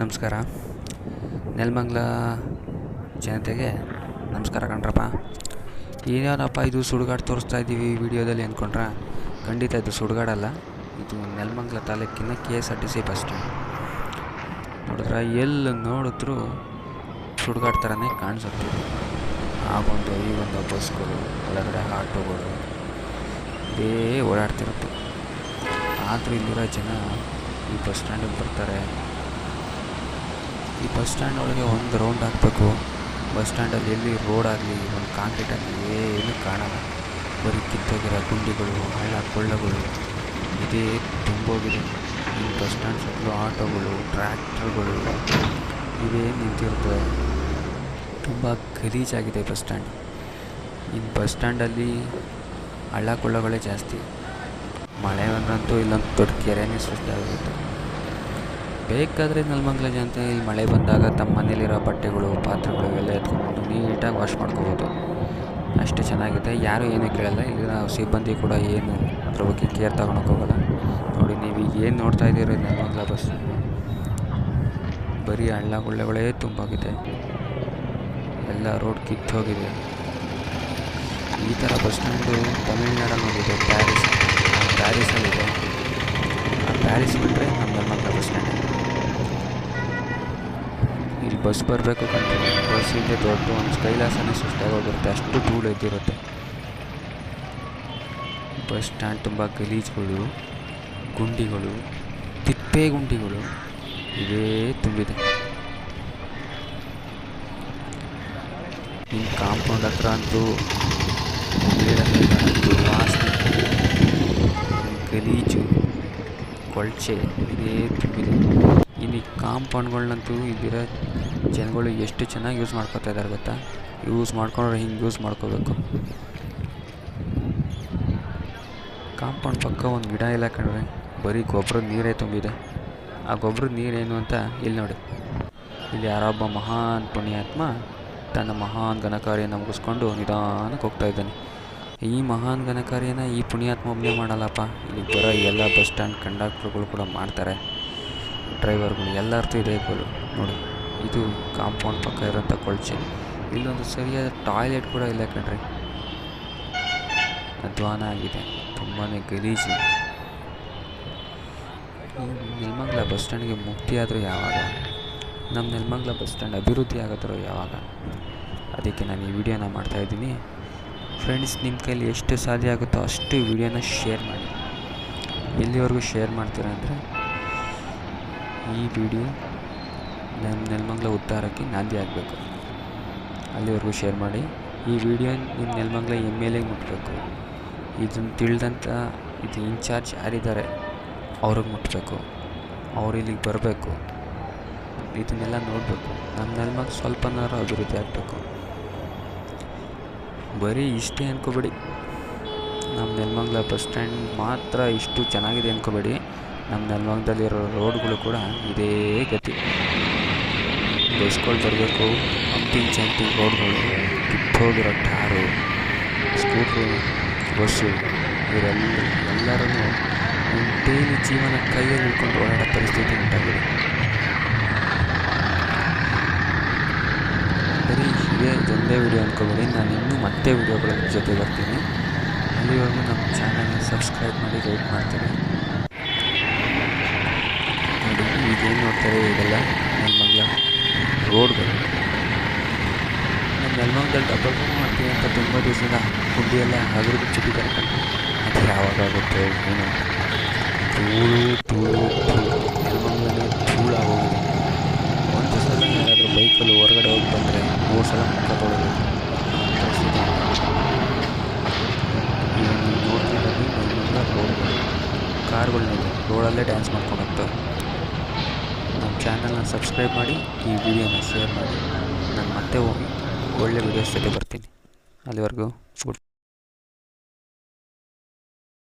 ನಮಸ್ಕಾರ. ನೆಲಮಂಗಲ ಜನತೆಗೆ ನಮಸ್ಕಾರ ಕಣ್ರಪ್ಪ. ಏನೇನಪ್ಪ ಇದು ಸುಡುಗಾಡು ತೋರಿಸ್ತಾ ಇದ್ದೀವಿ ವಿಡಿಯೋದಲ್ಲಿ ಅಂದ್ಕೊಂಡ್ರೆ, ಖಂಡಿತ ಇದು ಸುಡುಗಾಡಲ್ಲ. ಇದು ನೆಲಮಂಗಲ ತಾಲೂಕಿನ KSRTC ಬಸ್ ಸ್ಟ್ಯಾಂಡ್. ನೋಡಿದ್ರೆ ಎಲ್ಲಿ ನೋಡಿದ್ರೂ ಸುಡುಗಾಡು ಥರನೇ ಕಾಣಿಸುತ್ತೆ. ಆಗೊಂದು ಈಗೊಂದು ಬಸ್ಗಳು, ಒಳಗಡೆ ಆಟೋಗಳು ಇದೇ ಓಡಾಡ್ತಿರುತ್ತೆ. ಆದರೂ ಇಲ್ಲಿರೋ ಜನ ಈ ಬಸ್ ಸ್ಟ್ಯಾಂಡಿಗೆ ಬರ್ತಾರೆ. ಈ ಬಸ್ ಸ್ಟ್ಯಾಂಡ್ ಒಳಗೆ ಒಂದು ರೌಂಡ್ ಹಾಕಬೇಕು. ಬಸ್ ಸ್ಟ್ಯಾಂಡಲ್ಲಿ ಎಲ್ಲಿ ರೋಡ್ ಆಗಲಿ, ಒಂದು ಕಾಂಕ್ರೀಟ್ ಆಗಲಿ ಏನೂ ಕಾಣಲ್ಲ. ಬರೀ ಕಿತ್ತೋಗಿರೋ ಗುಂಡಿಗಳು, ಹಳ್ಳ ಕೊಳ್ಳಗಳು ಇದೇ ತುಂಬೋಗಿದೆ. ಈ ಬಸ್ ಸ್ಟ್ಯಾಂಡ್ ಸುತ್ತಲೂ ಆಟೋಗಳು, ಟ್ರ್ಯಾಕ್ಟರ್ಗಳು ಇವೇ ನಿಂತಿರ್ತವೆ. ತುಂಬ ಗಲೀಜಾಗಿದೆ ಬಸ್ ಸ್ಟ್ಯಾಂಡ್. ಇನ್ನು ಬಸ್ ಸ್ಟ್ಯಾಂಡಲ್ಲಿ ಹಳ್ಳ ಕೊಳ್ಳಗಳೇ ಜಾಸ್ತಿ. ಮಳೆ ಬಂದ್ರಂತೂ ಇಲ್ಲೊಂದು ದೊಡ್ಡ ಕೆರೆನೇ ಸೃಷ್ಟಿಯಾಗುತ್ತೆ. ಬೇಕಾದರೆ ನೆಲಮಂಗಲ ಜನತೆ ಇಲ್ಲಿ ಮಳೆ ಬಂದಾಗ ತಮ್ಮ ಮನೇಲಿರೋ ಬಟ್ಟೆಗಳು, ಪಾತ್ರೆಗಳು ಎಲ್ಲ ಎತ್ಕೊಂಡು ನೀಟಾಗಿ ವಾಶ್ ಮಾಡ್ಕೋಬೋದು. ಅಷ್ಟು ಚೆನ್ನಾಗಿದೆ. ಯಾರೂ ಏನೂ ಕೇಳಲ್ಲ. ಇಲ್ಲಿನ ಸಿಬ್ಬಂದಿ ಕೂಡ ಏನು ಅದ್ರ ಬಗ್ಗೆ ಕೇರ್ ತಗೊಳಕ್ಕೋಗಲ್ಲ. ನೋಡಿ, ನೀವು ಈಗ ಏನು ನೋಡ್ತಾ ಇದ್ದೀರಿ ನೆಲಮಂಗಲ ಬಸ್ ಸ್ಟ್ಯಾಂಡ್, ಬರೀ ಹಳ್ಳ ಕೊಳ್ಳಗಳೇ ತುಂಬೋಗಿದೆ. ಎಲ್ಲ ರೋಡ್ ಕಿತ್ತೋಗಿದೆ. ಈ ಥರ ಬಸ್ ಸ್ಟ್ಯಾಂಡು ತಮಿಳ್ನಾಡಲ್ಲಿ ಹೋಗಿದೆ, ಪ್ಯಾರಿಸಲ್ಲಿದೆ. ಆ ಪ್ಯಾರಿಸ್ ಬಿಟ್ಟರೆ ನಮ್ಮ ನೆಲಮಂಗಲ ಬಸ್ ಸ್ಟ್ಯಾಂಡ್. ಇಲ್ಲಿ ಬಸ್ ಬರಬೇಕು ಕಂಡ್ರೆ ಬಸ್ ಹಿಂದೆ ದೊಡ್ಡ ಒಂದು ಕೈಲಾಸನೇ ಸೃಷ್ಟಿಯಾಗೋಗಿರುತ್ತೆ. ಅಷ್ಟು ಧೂಳು ಎದ್ದಿರುತ್ತೆ. ಬಸ್ ಸ್ಟ್ಯಾಂಡ್ ತುಂಬ ಗಲೀಜುಗಳು, ಗುಂಡಿಗಳು, ತಿಪ್ಪೆ ಗುಂಡಿಗಳು ಇವೇ ತುಂಬಿದೆ. ಇನ್ನು ಕಾಂಪೌಂಡ್ ಹತ್ರ ಅಂತೂ ವಾಸನೆ, ಗಲೀಜು, ಕೊಳಚೆ ಇದೇ ತುಂಬಿದೆ. ಇನ್ನು ಈ ಕಾಂಪೌಂಡ್ಗಳನ್ನಂತೂ ಇಲ್ಲಿರೋ ಜನಗಳು ಎಷ್ಟು ಚೆನ್ನಾಗಿ ಯೂಸ್ ಮಾಡ್ಕೊತಾ ಇದ್ದಾರೆ ಗೊತ್ತಾ. ಯೂಸ್ ಮಾಡ್ಕೊಂಡ್ರೆ ಹಿಂಗೆ ಯೂಸ್ ಮಾಡ್ಕೋಬೇಕು. ಕಾಂಪೌಂಡ್ ಪಕ್ಕ ಒಂದು ಗಿಡ ಇಲ್ಲ ಕಂಡ್ರೆ, ಬರೀ ಗೊಬ್ಬರದ ನೀರೇ ತುಂಬಿದೆ. ಆ ಗೊಬ್ಬರದ ನೀರೇನು ಅಂತ ಇಲ್ಲಿ ನೋಡಿ. ಇಲ್ಲಿ ಯಾರೊಬ್ಬ ಮಹಾನ್ ಪುಣ್ಯಾತ್ಮ ತನ್ನ ಮಹಾನ್ ಘನಕಾರ್ಯನ ಮುಗಿಸ್ಕೊಂಡು ನಿಧಾನಕ್ಕೆ ಹೋಗ್ತಾ ಇದ್ದಾನೆ. ಈ ಮಹಾನ್ ಘನಕಾರ್ಯನ ಈ ಪುಣ್ಯಾತ್ಮ ಒಬ್ಬನೇ ಮಾಡಲ್ಲಪ್ಪ. ಇಲ್ಲಿ ಬರೋ ಎಲ್ಲ ಬಸ್ ಸ್ಟ್ಯಾಂಡ್ ಕಂಡಕ್ಟ್ರುಗಳು ಕೂಡ ಮಾಡ್ತಾರೆ, ಡ್ರೈವರ್ಗಳು ಎಲ್ಲರದ್ದು ಇದೇ ಗೋಲು. ನೋಡಿ, ಇದು ಕಾಂಪೌಂಡ್ ಪಕ್ಕ ಇರೋಂಥ ಕೊಳಚೆ. ಇಲ್ಲೊಂದು ಸರಿಯಾದ ಟಾಯ್ಲೆಟ್ ಕೂಡ ಇಲ್ಲ ಕಣ್ರಿ. ಅಧ್ವಾನ ಆಗಿದೆ, ತುಂಬಾ ಗಲೀಜು. ನೆಲಮಂಗಲ ಬಸ್ ಸ್ಟ್ಯಾಂಡ್ಗೆ ಮುಕ್ತಿ ಆದರೂ ಯಾವಾಗ? ನಮ್ಮ ನೆಲಮಂಗಲ ಬಸ್ ಸ್ಟ್ಯಾಂಡ್ ಅಭಿವೃದ್ಧಿ ಆಗೋದ್ರೂ ಯಾವಾಗ? ಅದಕ್ಕೆ ನಾನು ಈ ವಿಡಿಯೋನ ಮಾಡ್ತಾಯಿದ್ದೀನಿ. ಫ್ರೆಂಡ್ಸ್, ನಿಮ್ಮ ಕೈಲಿ ಎಷ್ಟು ಸಾಧ್ಯ ಆಗುತ್ತೋ ಅಷ್ಟು ವಿಡಿಯೋನ ಶೇರ್ ಮಾಡಿ. ಎಲ್ಲಿವರೆಗೂ ಶೇರ್ ಮಾಡ್ತೀರಾ ಅಂದರೆ, ಈ ವಿಡಿಯೋ ನಮ್ಮ ನೆಲಮಂಗಲ ಉದ್ಧಾರಕ್ಕೆ ನಾಂದಿ ಆಗಬೇಕು. ಅಲ್ಲಿವರೆಗೂ ಶೇರ್ ಮಾಡಿ. ಈ ವಿಡಿಯೋ ನಿಮ್ಮ ನೆಲಮಂಗಲ MLAಗೆ ಮುಟ್ಟಬೇಕು. ಇದನ್ನು ತಿಳಿದಂಥ ಇದು ಇನ್ಚಾರ್ಜ್ ಯಾರಿದ್ದಾರೆ ಅವ್ರಿಗೆ ಮುಟ್ಟಬೇಕು. ಅವ್ರು ಇಲ್ಲಿಗೆ ಬರಬೇಕು, ಇದನ್ನೆಲ್ಲ ನೋಡಬೇಕು. ನಮ್ಮ ನೆಲಮಂಗಲ ಸ್ವಲ್ಪನಾರು ಅಭಿವೃದ್ಧಿ ಆಗಬೇಕು. ಬರೀ ಇಷ್ಟೇ ಅಂದ್ಕೋಬೇಡಿ. ನಮ್ಮ ನೆಲಮಂಗಲ ಬಸ್ ಸ್ಟ್ಯಾಂಡ್ ಮಾತ್ರ ಇಷ್ಟು ಚೆನ್ನಾಗಿದೆ ಅಂದ್ಕೋಬೇಡಿ. ನಮ್ಮ ನೆಲಮಂಗಲದಲ್ಲಿರೋ ರೋಡ್ಗಳು ಕೂಡ ಇದೇ ಗತಿ. ಬಸ್ಗಳು ಬರಬೇಕು, ಹಂಪಿಂಗ್ ಜಂಪಿಂಗ್ ರೋಡ್ಗಳು, ಕಿತ್ತೋಗಿರೋ ಟಾರು, ಸ್ಕೂಟ್ರು, ಬಸ್ಸು ಇವರೆಲ್ಲರೂ ಡೈಲಿ ಜೀವನ ಕೈಯಲ್ಲಿ ಹಿಡ್ಕೊಂಡು ಓಡಾಡೋ ಪರಿಸ್ಥಿತಿ ಉಂಟಾಗಿದೆ. ಬರೀ ಇದೇ ಒಂದೇ ವಿಡಿಯೋ ಅಂದ್ಕೋಬೇಡಿ. ನಾನು ಇನ್ನೂ ಮತ್ತೆ ವಿಡಿಯೋಗಳ ಜೊತೆ ಬರ್ತೀನಿ. ಅಲ್ಲಿವರೆಗೂ ನಮ್ಮ ಚಾನಲ್ನ ಸಬ್ಸ್ಕ್ರೈಬ್ ಮಾಡಿ ಗೈಡ್ ಮಾಡ್ತೀನಿ. ನೋಡಿ, ಈಗೇನು ನೋಡ್ತಾರೆ ಇದೆಲ್ಲ ನೆಲಮಂಗಲ ರೋಡ್ಗಳು. ನಮ್ಮ ನೆಲಮಂಗಲದಲ್ಲಿ ಡಬಲ್ ರೋಡ್ ಮಾಡ್ತೀವಿ ಅಂತ ತುಂಬ ದಿವಸದಿಂದ ಗುಂಡಿಯೆಲ್ಲ ಅಭಿವೃದ್ಧಿ ಚಿಟ್ಟಿದ್ದಾರೆ. ಅದು ಯಾವಾಗುತ್ತೆ ಏನು? ಧೂಳು ನೆಲಮಂಗಲನೇ ಧೂಳಾಗೋಗಿದೆ. ಒಂದು ಸಲ ಯಾರಾದರೂ ಬೈಕಲ್ಲಿ ಹೊರಗಡೆ ಹೋಗಿ ಬಂದರೆ 3 ಸಲ ಮುಖ ತೊಳೆಯೋದು ಪರಿಸ್ಥಿತಿ. ಈಗ ನೀವು ನೋಡ್ತಾ ಇರೋದು ನೆಲಮಂಗಲ ರೋಡ್ಗಳು. ಕಾರ್ಗಳನ್ನೆಲ್ಲ ರೋಡಲ್ಲೇ ಡ್ಯಾನ್ಸ್ ಮಾಡ್ಕೊಂಡು ಹೋಗ್ತವೆ. ನಮ್ಮ ಚಾನಲ್ನ ಸಬ್ಸ್ಕ್ರೈಬ್ ಮಾಡಿ, ಈ ವಿಡಿಯೋನ ಶೇರ್ ಮಾಡಿ. ನಾನು ಮತ್ತೆ ಹೋಗಿ ಒಳ್ಳೆ ವಿಡಿಯೋಸ್ ಜೊತೆ ಬರ್ತೀನಿ. ಅಲ್ಲಿವರೆಗೂ ಗುಡ್.